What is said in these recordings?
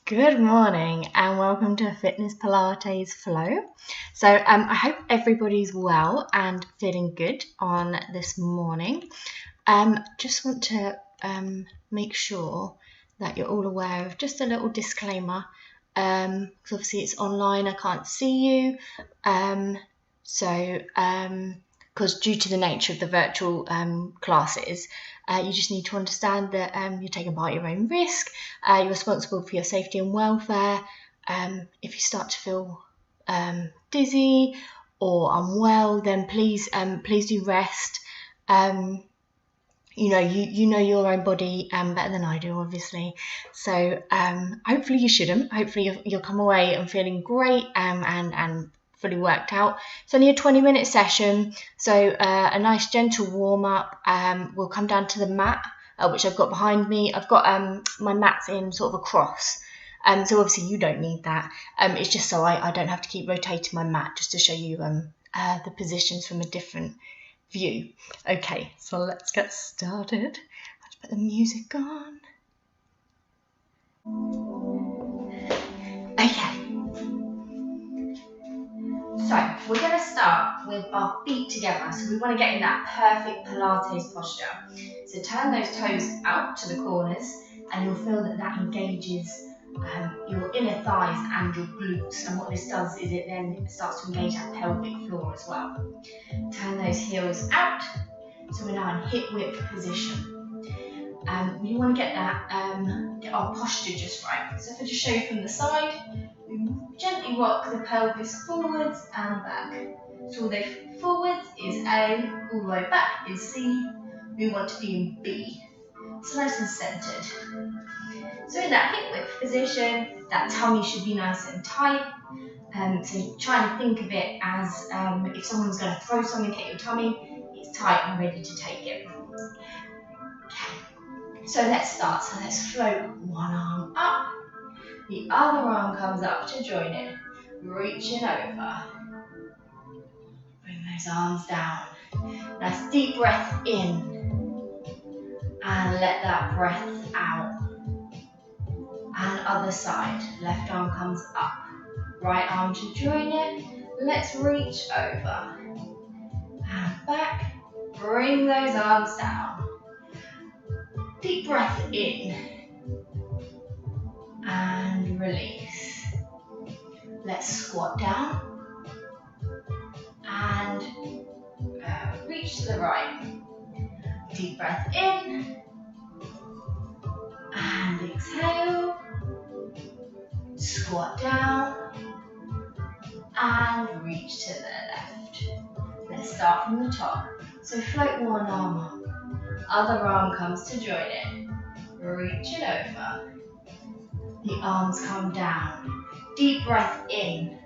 Good morning and welcome to Fitness Pilates Flow. So I hope everybody's well and feeling good on this morning. Just want to make sure that you're all aware of just a little disclaimer, because obviously it's online, I can't see you. Because due to the nature of the virtual classes, you just need to understand that you're taking part at your own risk. You're responsible for your safety and welfare. If you start to feel dizzy or unwell, then please do rest. You know your own body better than I do, obviously. So hopefully you shouldn't. Hopefully you'll come away and feeling great and fully worked out. It's only a 20-minute session, so a nice gentle warm-up. We'll come down to the mat, which I've got behind me. I've got my mats in sort of a cross, so obviously you don't need that. It's just so I don't have to keep rotating my mat, just to show you the positions from a different view. Okay, so let's get started. Let's put the music on. Okay. So we're going to start with our feet together. So we want to get in that perfect Pilates posture. So turn those toes out to the corners and you'll feel that engages your inner thighs and your glutes. And what this does is it then starts to engage that pelvic floor as well. Turn those heels out. So we're now in hip width position. We want to get our posture just right. So if I just show you from the side, we gently rock the pelvis forwards and back. So all the way forwards is A, all the way back is C. We want to be in B. So nice and centered. So in that hip width position, that tummy should be nice and tight. So try and think of it as if someone's going to throw something at your tummy, it's tight and ready to take it. Okay, so let's start. So let's float one arm up, the other arm comes up to join it, reaching over. Bring those arms down. Nice deep breath in, and let that breath out. And other side, left arm comes up, right arm to join it. Let's reach over and back. Bring those arms down. Deep breath in and release. Let's squat down and reach to the right. Deep breath in and exhale. Squat down and reach to the left. Let's start from the top. So float one arm up. Other arm comes to join it. Reach it over. The arms come down. Deep breath in.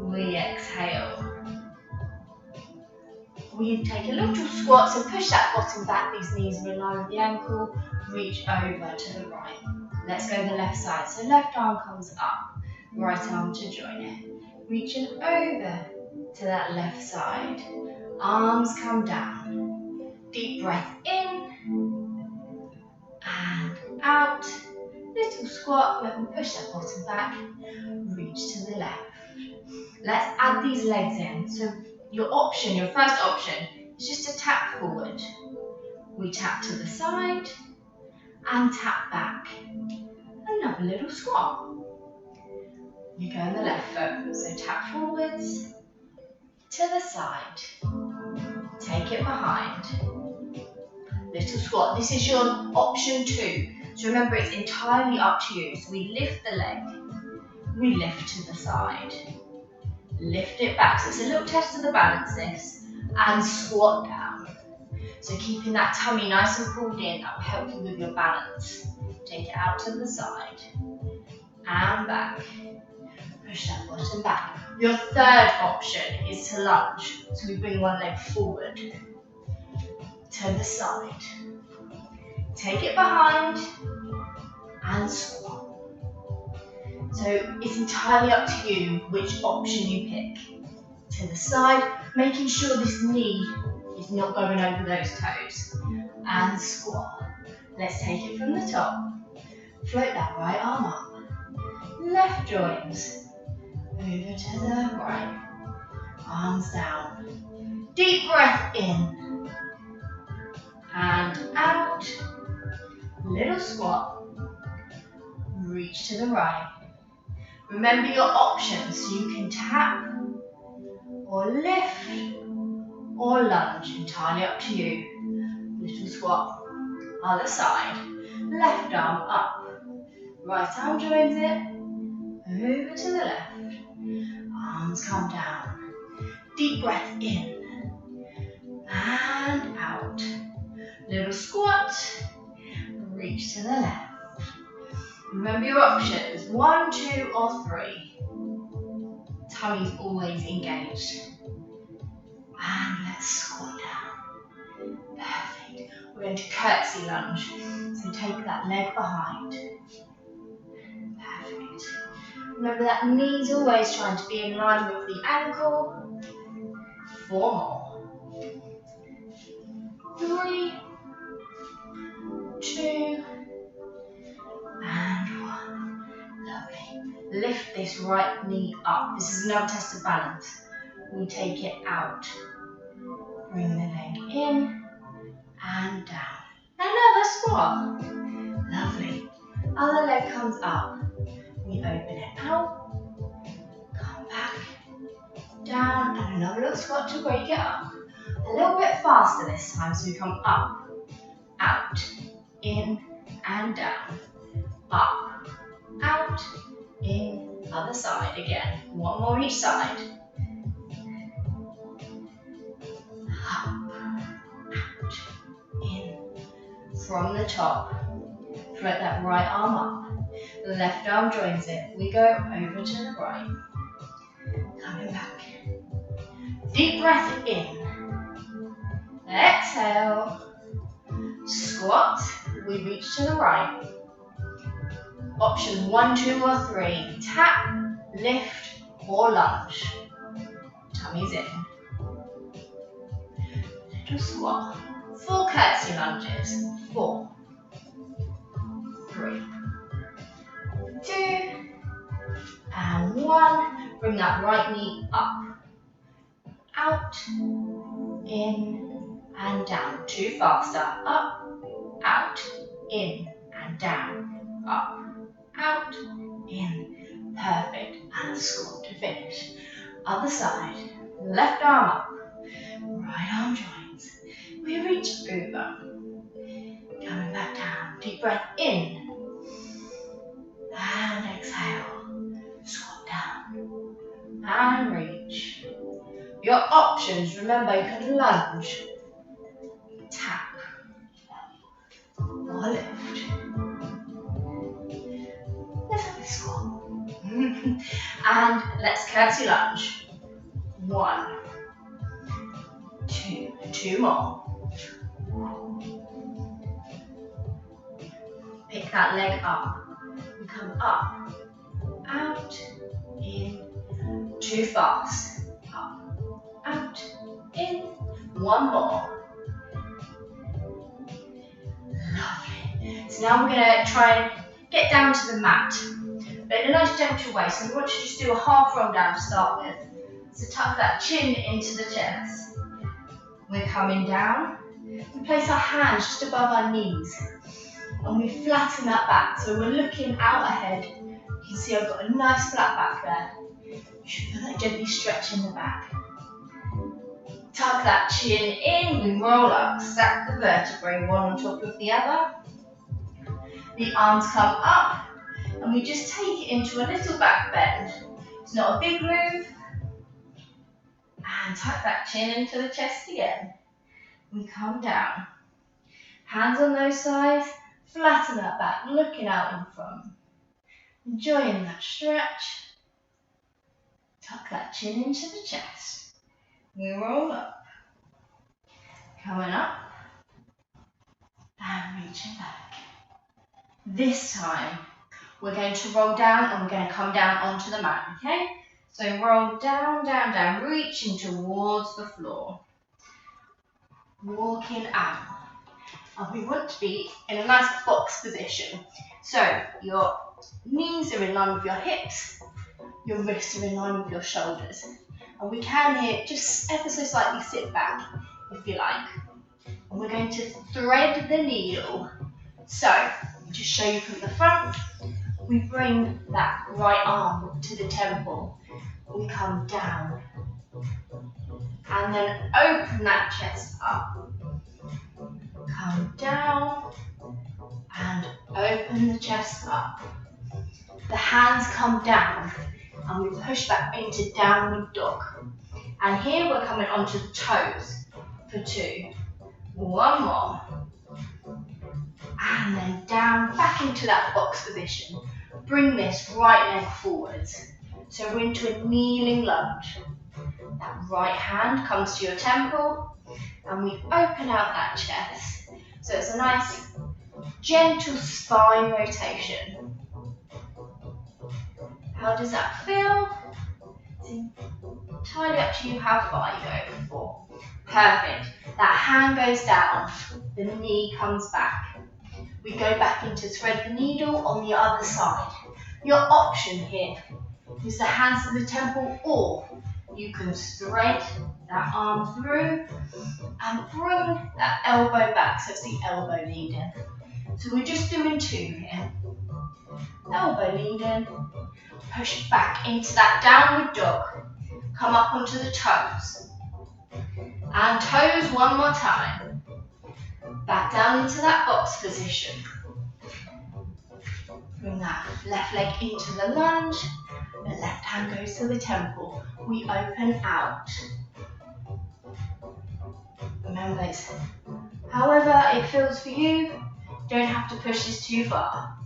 We exhale. We take a little squat, so push that bottom back, these knees are in line with the ankle. Reach over to the right. Let's go the left side. So left arm comes up, right arm to join it. Reaching over to that left side. Arms come down. Deep breath in and out. Little squat, let me push that bottom back. Reach to the left. Let's add these legs in. So your first option is just to tap forward. We tap to the side and tap back. Another little squat. You go on the left foot, so tap forwards, to the side, take it behind. Little squat, this is your option 2. So remember, it's entirely up to you. So we lift the leg, we lift to the side, lift it back. So it's a little test of the balance this, and squat down. So keeping that tummy nice and pulled in, that will help you with your balance. Take it out to the side, and back. Push that bottom back. Your third option is to lunge. So we bring one leg forward, to the side. Take it behind, and squat. So it's entirely up to you which option you pick. To the side, making sure this knee is not going over those toes. And squat. Let's take it from the top. Float that right arm up. Left joins. Over to the right. Arms down. Deep breath in. And out. Little squat. Reach to the right. Remember your options. You can tap or lift or lunge. Entirely up to you. Little squat. Other side. Left arm up. Right arm joins it. Over to the left. Arms come down. Deep breath in. And out. Little squat. Reach to the left. Remember your options. 1, 2 or 3. Tummy's always engaged. And let's squat down. Perfect. We're going to curtsy lunge. So take that leg behind. Perfect. Remember that knee's always trying to be in line with the ankle. 4 more. 3, 2, and 1. Lovely. Lift this right knee up. This is another test of balance. We take it out. Bring the leg in and down. Another squat. Lovely. Other leg comes up. We open it out. Come back. Down and another little squat to break it up. A little bit faster this time, so we come up, out, in and down. Up, out, in, other side again. 1 more each side. Up, out, in. From the top, float that right arm up. The left arm joins it. We go over to the right. Coming back. Deep breath in. Exhale. Squat. We reach to the right. Options 1, 2 or 3. Tap, lift or lunge. Tummy's in. Little squat. 4 curtsy lunges. 4, 3, 2, and 1. Bring that right knee up. Out, in, and down. 2 faster. Up, out, in, and down. Up, out, in. Perfect. And a squat to finish. Other side. Left arm up. Right arm joins. We reach over. Coming back down. Deep breath in. And exhale. Squat down. And reach. Your options, remember you can lunge, tap, or lift. Let's have a squat. And let's curtsy lunge. 1, 2, 2 more. Pick that leg up. We come up, out, in, 2 fast. Up, out, in, 1 more. Lovely. So now we're going to try and get down to the mat, but in a nice gentle way. So we want you to just do a half roll down to start with. So tuck that chin into the chest. We're coming down. We place our hands just above our knees and we flatten that back. So we're looking out ahead. You can see I've got a nice flat back there. You should feel that gently stretch in the back. Tuck that chin in, we roll up, stack the vertebrae one on top of the other. The arms come up and we just take it into a little back bend. It's not a big move. And tuck that chin into the chest again. We come down. Hands on those sides, flatten that back, looking out in front. Enjoying that stretch. Tuck that chin into the chest. We roll up. Coming up. And reaching back. This time, we're going to roll down and we're going to come down onto the mat, okay? So roll down, down, down, reaching towards the floor. Walking out. And we want to be in a nice box position. So your knees are in line with your hips, your wrists are in line with your shoulders. And we can here just ever so slightly sit back, if you like. And we're going to thread the needle. So, just show you from the front, we bring that right arm to the temple. We come down. And then open that chest up. Come down and open the chest up. The hands come down and we push back into downward dog. And here we're coming onto the toes for 2. 1 more. And then down back into that box position. Bring this right leg forwards. So we're into a kneeling lunge. That right hand comes to your temple and we open out that chest. So it's a nice gentle spine rotation. How does that feel? It's entirely up to you how far you go for. Perfect. That hand goes down, the knee comes back. We go back into thread the needle on the other side. Your option here is the hands to the temple, or you can thread that arm through and bring that elbow back, so it's the elbow lead in. So we're just doing 2 here. Elbow lead in, push back into that downward dog, come up onto the toes. And toes 1 more time. Back down into that box position. Bring that left leg into the lunge. The left hand goes to the temple. We open out. Remember, it's however it feels for you. Don't have to push this too far.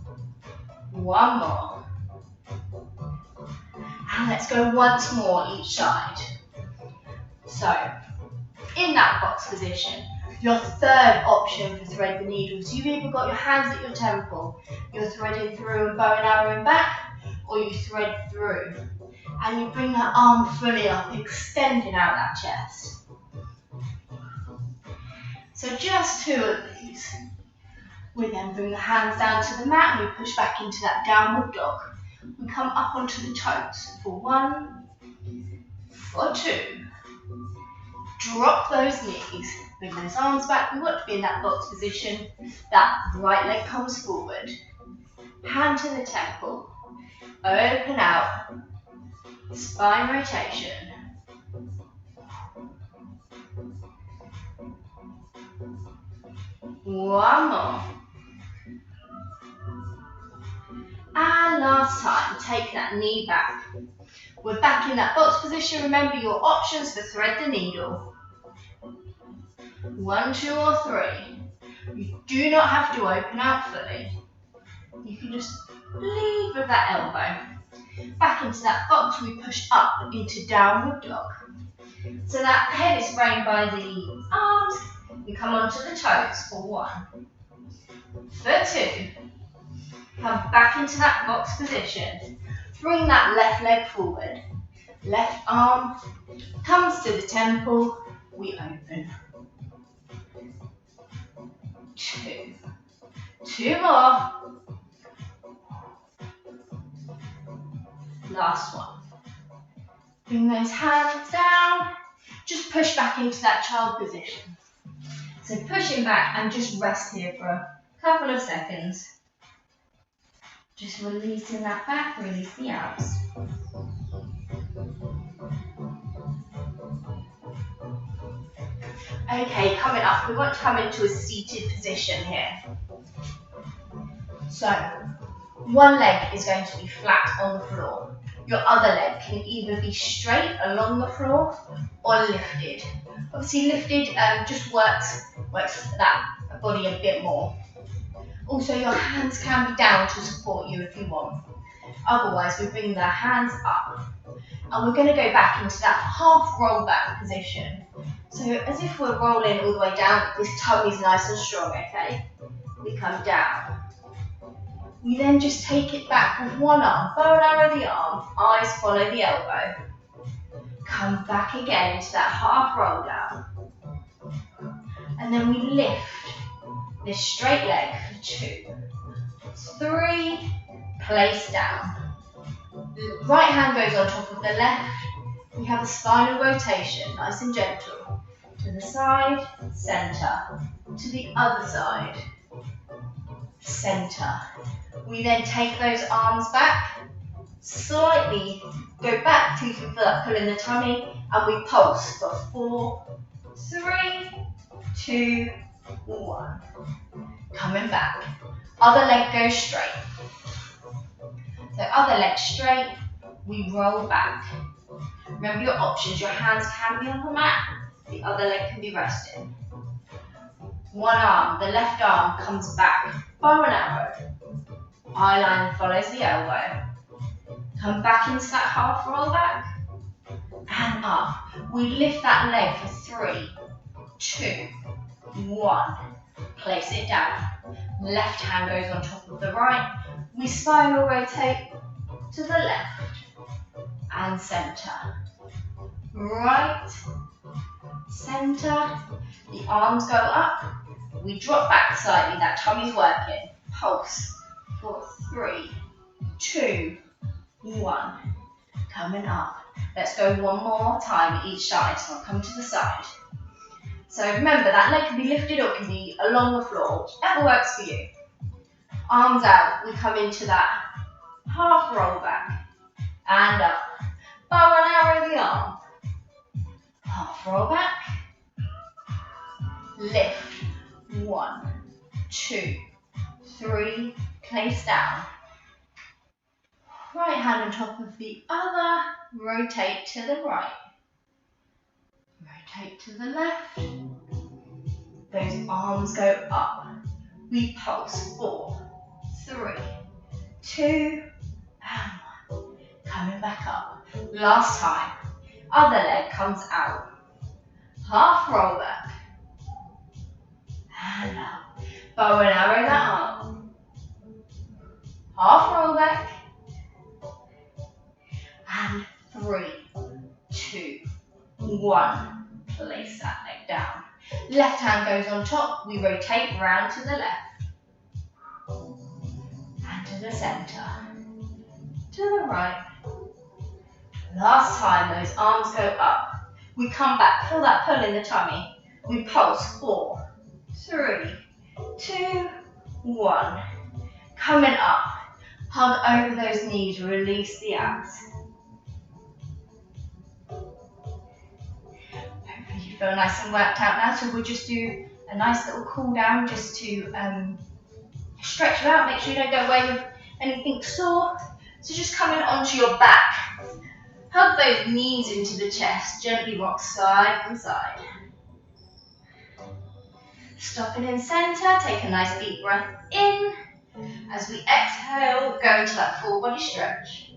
1 more. And let's go once more each side. So, in that box position, your third option for thread the needles, you've either got your hands at your temple, you're threading through and bow and arrowing back, or you thread through. And you bring that arm fully up, extending out that chest. So just 2 of these. We then bring the hands down to the mat and we push back into that downward dog. We come up onto the toes for 1, for 2. Drop those knees, bring those arms back. We want to be in that box position. That right leg comes forward. Hand to the temple. Open out. Spine rotation. One more. And last time, take that knee back. We're back in that box position. Remember your options for thread the needle. 1, 2 or 3. You do not have to open out fully. You can just leave with that elbow. Back into that box, we push up into downward dog. So that head is framed by the arms. We come onto the toes for 1, for 2. Come back into that box position. Bring that left leg forward. Left arm comes to the temple. We open. 2. 2 more. Last one. Bring those hands down. Just push back into that child position. So pushing back and just rest here for a couple of seconds. Just releasing that back, release the arms. Okay, coming up, we want to come into a seated position here. So, one leg is going to be flat on the floor. Your other leg can either be straight along the floor or lifted. Obviously lifted just works that body a bit more. Also your hands can be down to support you if you want. Otherwise we bring the hands up. And we're going to go back into that half roll back position. So as if we're rolling all the way down, this tummy's nice and strong, okay? We come down. We then just take it back with one arm, bow and arrow the arm, eyes follow the elbow. Come back again into that half roll down. And then we lift This straight leg for 2, 3, place down. Right hand goes on top of the left. We have a spinal rotation, nice and gentle. To the side, centre. To the other side, centre. We then take those arms back, slightly go back to feel that pull in the tummy, and we pulse for 4, 3, 2, 1. Coming back. Other leg goes straight. So other leg straight, we roll back. Remember your options, your hands can be on the mat, the other leg can be resting. One arm, the left arm comes back, bow and arrow. Eye line follows the elbow. Come back into that half roll back, and up. We lift that leg for 3, 2, 1. Place it down. Left hand goes on top of the right. We spiral rotate to the left and centre. Right, centre. The arms go up. We drop back slightly. That tummy's working. Pulse for 3, 2, 1. Coming up. Let's go one more time each side. So I'll come to the side. So remember, that leg can be lifted or it can be along the floor, whichever works for you. Arms out, we come into that half roll back and up. Bow and arrow the arm. Half roll back. Lift. 1, 2, 3. Place down. Right hand on top of the other. Rotate to the right. Rotate to the left. Those arms go up. We pulse 4, 3, 2, and 1. Coming back up. Last time. Other leg comes out. Half roll back. And up. Bow and arrow that arm. Half roll back. And 3, 2, 1. Place that leg down. Left hand goes on top. We rotate round to the left. And to the centre. To the right. Last time, those arms go up. We come back, feel that pull in the tummy. We pulse 4, 3, 2, 1. Coming up. Hug over those knees, release the abs. Hopefully you feel nice and worked out now. So we'll just do a nice little cool down just to stretch you out. Make sure you don't go away with anything sore. So just coming onto your back. Hug those knees into the chest. Gently rock side and side. Stopping in centre. Take a nice deep breath in. As we exhale, go into that full body stretch.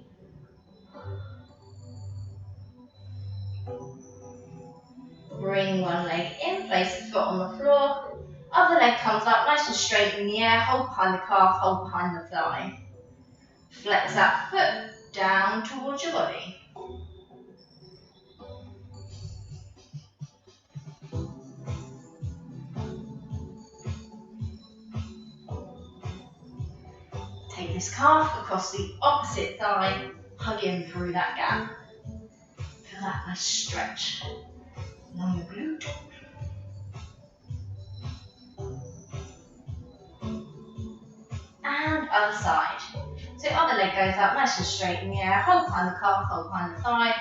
Bring one leg in, place the foot on the floor. Other leg comes up nice and straight in the air. Hold behind the calf, hold behind the thigh. Flex that foot down towards your body. Take this calf across the opposite thigh, hugging through that gap. Feel that nice stretch along your glute. And other side. So other leg goes up nice and straight in the air. Hold behind the calf, hold behind the thigh.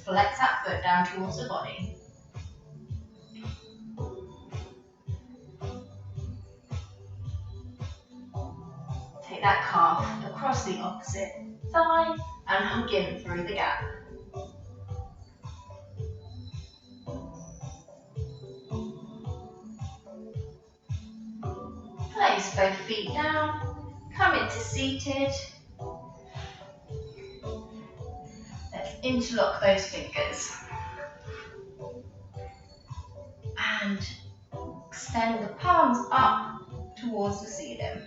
Flex that foot down towards the body. Take that calf across the opposite thigh and hug in through the gap. Place both feet down, come into seated. Let's interlock those fingers. And extend the palms up towards the ceiling.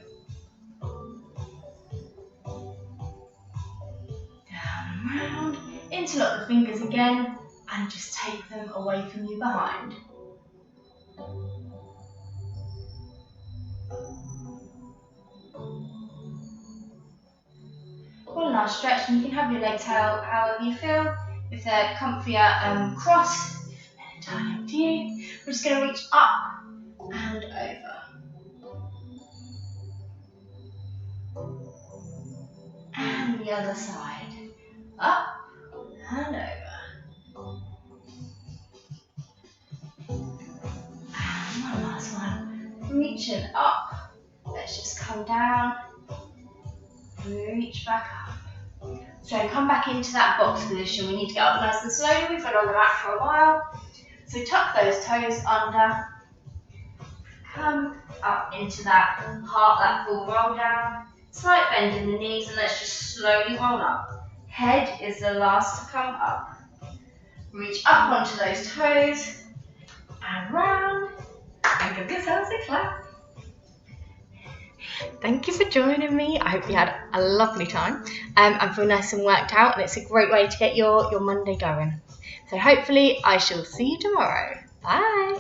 Down and round. Interlock the fingers again and just take them away from you behind. nice stretch, and you can have your legs out however you feel. If they're comfier crossed, then entirely up to you. We're just going to reach up and over. And the other side. Up and over. And one last one. Reaching up. Let's just come down. Reach back up. So come back into that box position. We need to get up nice and slowly. We've been on the mat for a while. So tuck those toes under. Come up into that heart, that full roll down. Slight bend in the knees, and let's just slowly roll up. Head is the last to come up. Reach up onto those toes and round. And give yourselves a clap. Thank you for joining me. I hope you had a lovely time and feel nice and worked out, and it's a great way to get your Monday going. So hopefully I shall see you tomorrow. Bye.